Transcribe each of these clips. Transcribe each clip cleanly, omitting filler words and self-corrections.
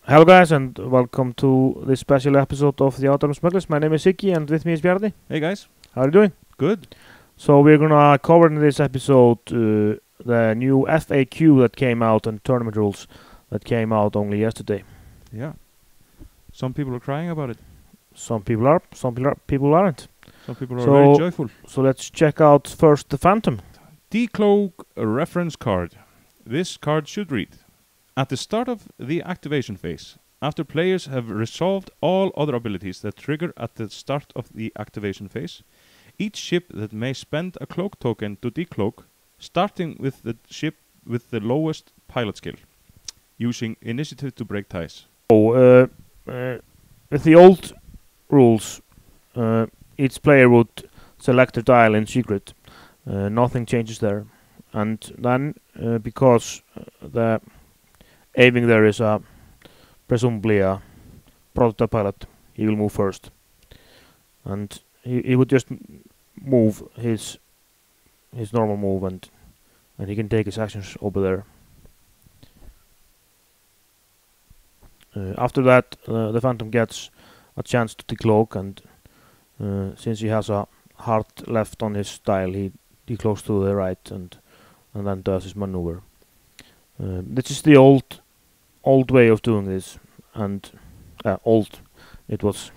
Hello guys, and welcome to this special episode of the Autumn Smugglers. My name is Siggi, and with me is Bjarni. Hey guys. How are you doing? Good. So we're gonna cover in this episode the new FAQ that came out and tournament rules that came out only yesterday. Yeah. Some people are crying about it. Some people are, people aren't. Some people are very joyful. So let's check out first the Phantom. Decloak reference card. This card should read: at the start of the activation phase, after players have resolved all other abilities that trigger at the start of the activation phase, each ship that may spend a cloak token to decloak, starting with the ship with the lowest pilot skill, using initiative to break ties. So, with the old rules, each player would select a tile in secret. Nothing changes there. And then, because the aiming there is presumably a prototype pilot, he will move first. And he would just move his normal move, and he can take his actions over there. After that, the Phantom gets a chance to decloak, and since he has a heart left on his tile, he decloaks to the right and then does his maneuver. This is the old way of doing this, and it was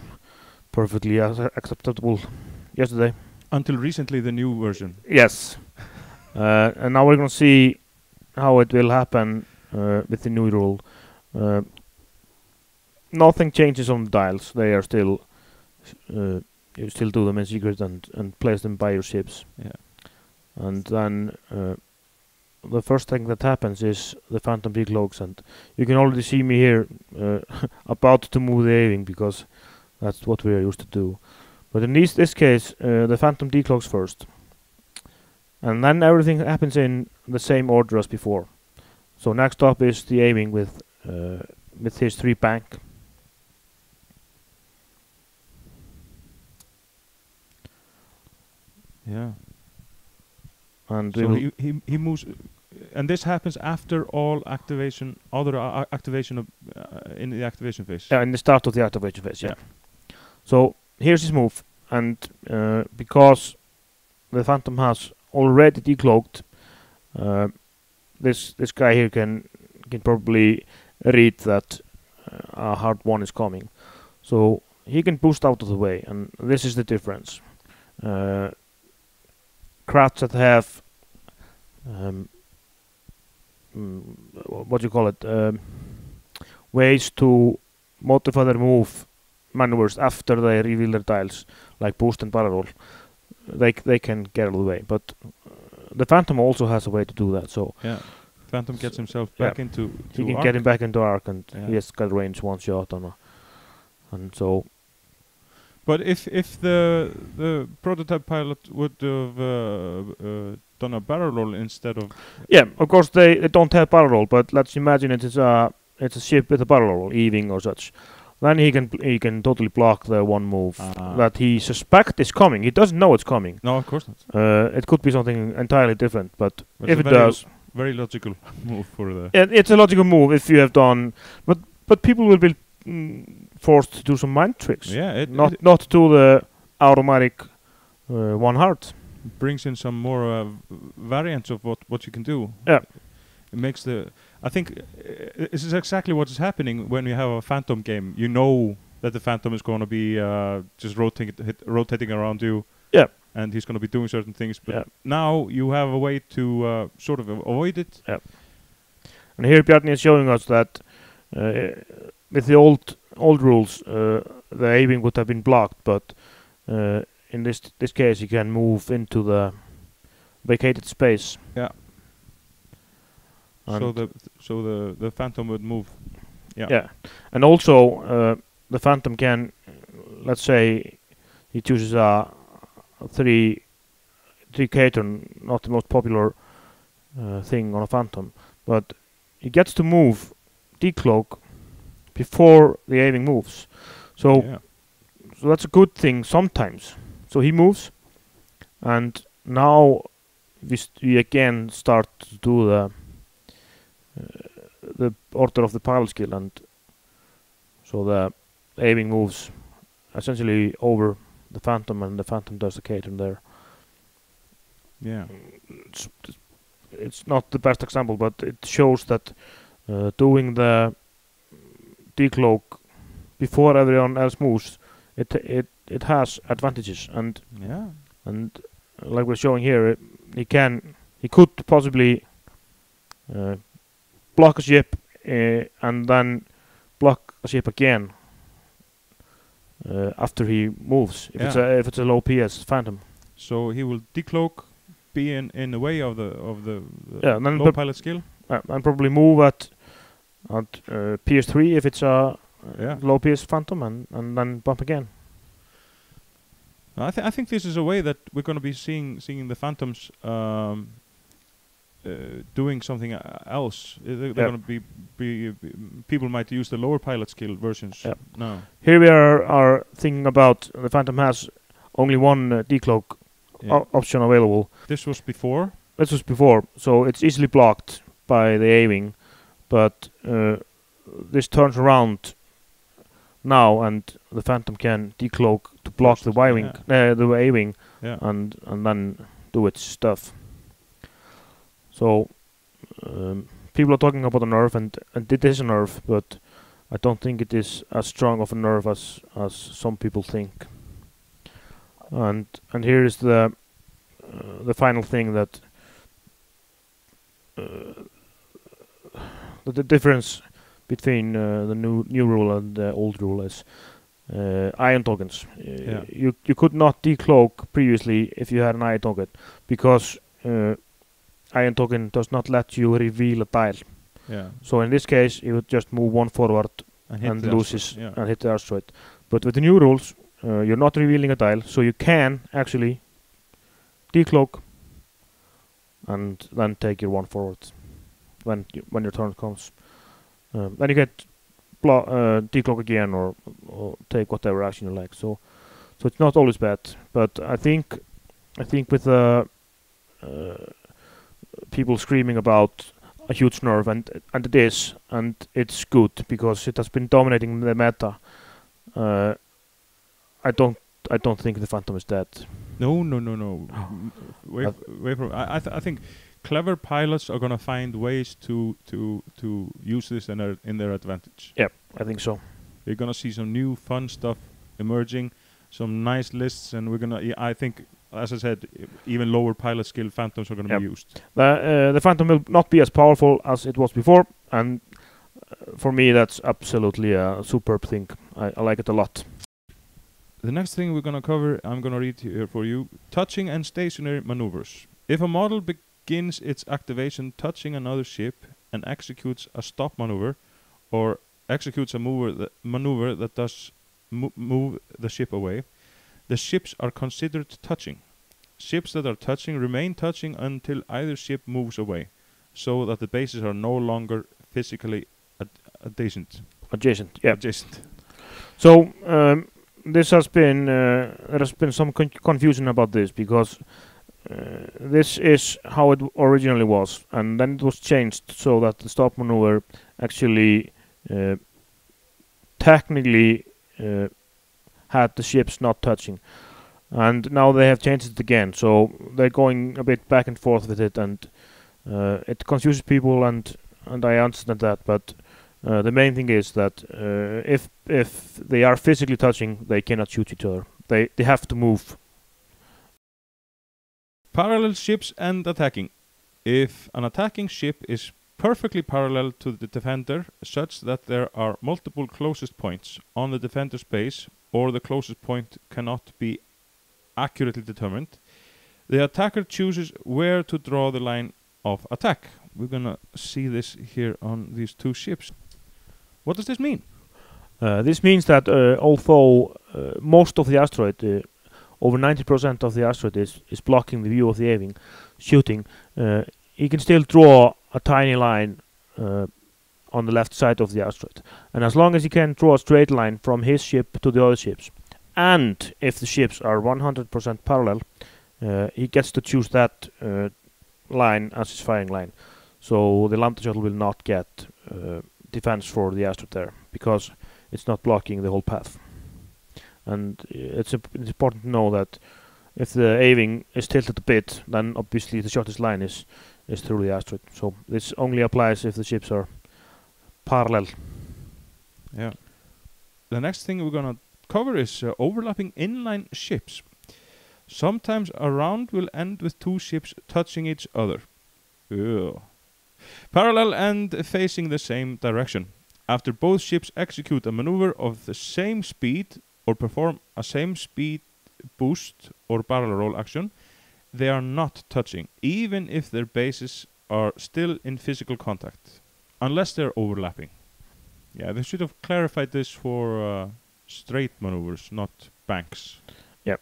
perfectly acceptable yesterday. Until recently, the new version. Yes. And now we're gonna see how it will happen with the new rule. Nothing changes on the dials. They are still you still do them in secret and place them by your ships. Yeah. And then the first thing that happens is the Phantom decloaks, and you can already see me here about to move the aiming, because that's what we are used to do. But in this case, the Phantom decloaks first, and then everything happens in the same order as before. So next up is the aiming with his 3 bank. Yeah. And so he moves, and this happens after all activation, other activation of, in the activation phase. Yeah, in the start of the activation phase. Yeah. So here's his move, and because the Phantom has already decloaked, this guy here can probably read that a hard one is coming, so he can boost out of the way, and this is the difference. Crafts that have what do you call it, ways to modify their move maneuvers after they reveal their tiles, like boost and barrel roll, they can get out of the way. But the Phantom also has a way to do that. So yeah, Phantom gets himself back into he can arc. get him back into arc, and he has got range one shot on and so. But if the prototype pilot would have done a barrel roll instead of... Yeah, of course they don't have barrel roll, but let's imagine it's a ship with a barrel roll, Eving or such. Then he can totally block the one move that he suspects is coming. He doesn't know it's coming. No, of course not. It could be something entirely different, but if it does... Very logical move for the... It's a logical move if you have done... But people will be forced to do some mind tricks. Yeah, not to the automatic one heart. Brings in some more variants of what you can do. Yeah, it makes the. I think this is exactly what is happening when you have a Phantom game. You know that the Phantom is going to be just rotating around you. Yeah, and he's going to be doing certain things. But now you have a way to sort of avoid it. Yeah. And here Bjarni is showing us that. With the old rules, the aiming would have been blocked, but in this case, you can move into the vacated space. Yeah. And so the Phantom would move. Yeah. Yeah, and also the Phantom can, let's say, he chooses a 3K turn, not the most popular thing on a Phantom, but he gets to move decloak before the aiming moves, so that's a good thing sometimes. So he moves, and now we again start to do the order of the pilot skill, and so the aiming moves essentially over the Phantom, and the Phantom does the Caton there. Yeah. It's not the best example, but it shows that doing the decloak before everyone else moves, it has advantages, and Yeah. and like we're showing here, he could possibly block a ship and then block a ship again after he moves if it's a low PS Phantom. So he will decloak, be in the way of the and then low pilot skill. And probably move at PS3 if it's a low PS Phantom, and then bump again. I think this is a way that we're going to be seeing the Phantoms doing something else. They're going to be people might use the lower pilot skill versions now. Here we are thinking about the Phantom has only one decloak option available. This was before, so it's easily blocked by the aiming, but this turns around now, and the Phantom can decloak to block the Y-wing, the A-wing, and then do its stuff. So people are talking about a nerf, and it is a nerf, but I don't think it is as strong of a nerf as some people think. And here is the final thing, that the difference between the new rule and the old rule is ion tokens. You could not decloak previously if you had an ion token, because ion token does not let you reveal a dial. So in this case, you would just move one forward and loses and hit the asteroid. But with the new rules, you're not revealing a dial, so you can actually decloak and then take your one forward when your turn comes. Then you get decloak again, or take whatever action you like. So it's not always bad, but I think with people screaming about a huge nerf, and it is, and it's good because it has been dominating the meta. I don't think the Phantom is dead. No. Wait from. I think clever pilots are gonna find ways to use this in their advantage. Yeah, I think so. We're gonna see some new fun stuff emerging, some nice lists, and we're gonna. I think, as I said, even lower pilot skill Phantoms are gonna be used. The Phantom will not be as powerful as it was before, and for me that's absolutely a superb thing. I like it a lot. The next thing we're gonna cover, I'm gonna read here for you: touching and stationary maneuvers. If a model begins its activation touching another ship and executes a stop maneuver, or executes a maneuver that does move the ship away, the ships are considered touching. Ships that are touching remain touching until either ship moves away, so that the bases are no longer physically adjacent. So there has been some confusion about this, because this is how it originally was, and then it was changed so that the stop maneuver actually technically had the ships not touching, and now they have changed it again, so they're going a bit back and forth with it, and it confuses people, and I understand that, but the main thing is that if they are physically touching, they cannot shoot each other. They have to move. Parallel ships and attacking. If an attacking ship is perfectly parallel to the defender, such that there are multiple closest points on the defender's base, or the closest point cannot be accurately determined, the attacker chooses where to draw the line of attack. We're gonna see this here on these two ships. What does this mean? This means that although most of the asteroid, over 90% of the asteroid is blocking the view of the A-wing shooting, he can still draw a tiny line on the left side of the asteroid. And as long as he can draw a straight line from his ship to the other ships, and if the ships are 100% parallel, he gets to choose that line as its firing line. So the Lambda shuttle will not get defense for the asteroid there because it's not blocking the whole path. And it's important to know that if the aiming is tilted a bit, then obviously the shortest line is through the asteroid. So this only applies if the ships are parallel. Yeah. The next thing we're gonna cover is overlapping inline ships. Sometimes a round will end with two ships touching each other. Ugh. Parallel and facing the same direction. After both ships execute a maneuver of the same speed or perform a same speed boost or barrel roll action, they are not touching, even if their bases are still in physical contact, unless they're overlapping. Yeah, they should have clarified this for straight maneuvers, not banks. Yep.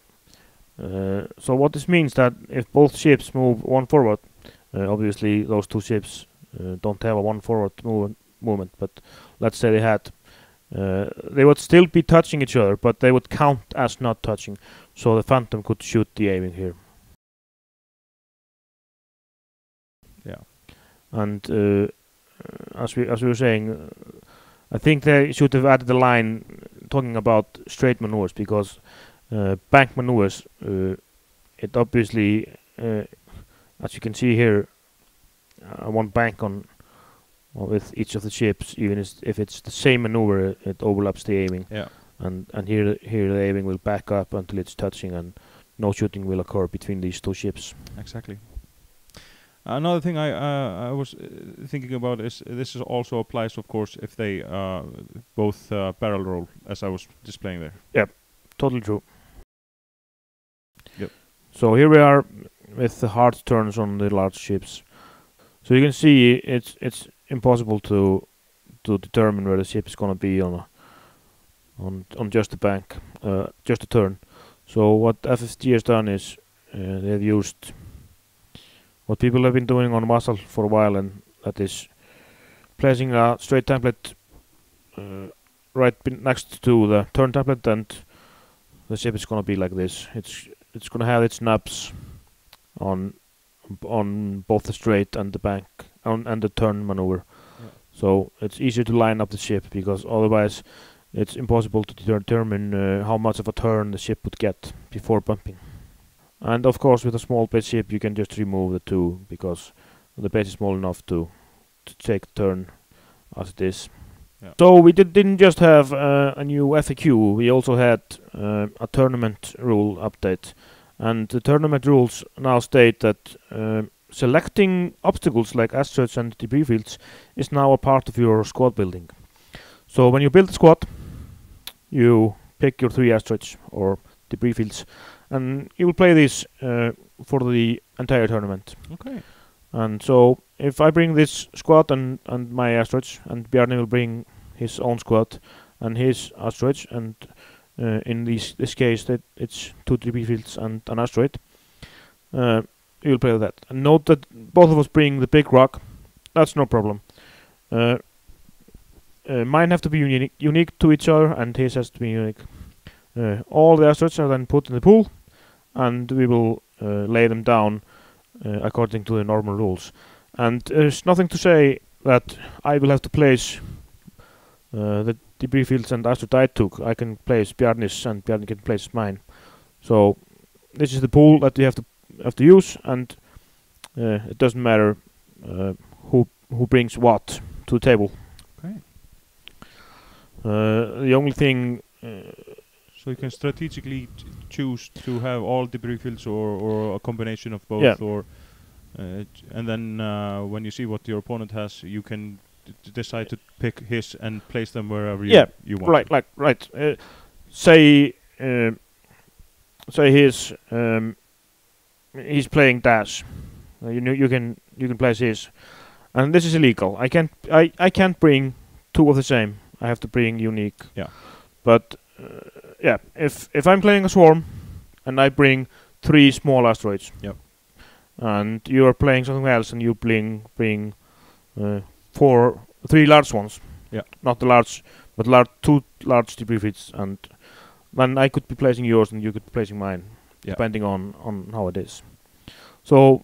So what this means that if both ships move one forward, obviously those two ships don't have a one forward movement, but let's say they had, they would still be touching each other, but they would count as not touching, so the Phantom could shoot the aiming here. Yeah. And as we were saying, I think they should have added the line talking about straight maneuvers, because bank maneuvers, it obviously, as you can see here, one bank on with each of the ships, even if it's the same maneuver, it overlaps the aiming. Yeah. And here the aiming will back up until it's touching, and no shooting will occur between these two ships. Exactly. Another thing I was thinking about is this is also applies, of course, if they both barrel roll, as I was displaying there. Yep, totally true. Yep. So here we are with the hard turns on the large ships. So you can see it's impossible to determine where the ship is gonna be on just a bank, just a turn. So what FFG has done is they've used what people have been doing on Vassal for a while, and that is placing a straight template right next to the turn template, and the ship is gonna be like this. It's gonna have its nubs on both the straight and the bank and the turn maneuver. Yeah. So it's easier to line up the ship, because otherwise it's impossible to determine how much of a turn the ship would get before bumping. And of course, with a small base ship, you can just remove the two, because the base is small enough to take the turn as it is. Yeah. So we didn't just have a new FAQ, we also had a tournament rule update. And the tournament rules now state that selecting obstacles like asteroids and debris fields is now a part of your squad building. So when you build a squad, you pick your 3 asteroids or debris fields, and you will play this for the entire tournament. Okay. And so if I bring this squad and my asteroids, and Bjarni will bring his own squad and his asteroids, and in this case that it's 2 debris fields and an asteroid, you'll play with that. And note that both of us bring the big rock. That's no problem. Mine have to be unique to each other, and his has to be unique. All the asteroids are then put in the pool, and we will lay them down according to the normal rules. And there's nothing to say that I will have to place the debris fields and asteroid I took. I can place Bjarni's, and Bjarni can place mine. So this is the pool that you have to use, and it doesn't matter who brings what to the table. Okay. The only thing. So you can strategically choose to have all debris fields or a combination of both, yeah. or and then when you see what your opponent has, you can decide to pick his and place them wherever you want. Right. Say he's playing dash. You can place his, and this is illegal. I can't bring 2 of the same. I have to bring unique. Yeah. But yeah, if I'm playing a swarm and I bring 3 small asteroids. Yep. And you are playing something else, and you bring 3 large ones. Yeah. Not the large, but 2 large debris fields, and then I could be placing yours and you could be placing mine, yeah. depending on how it is. So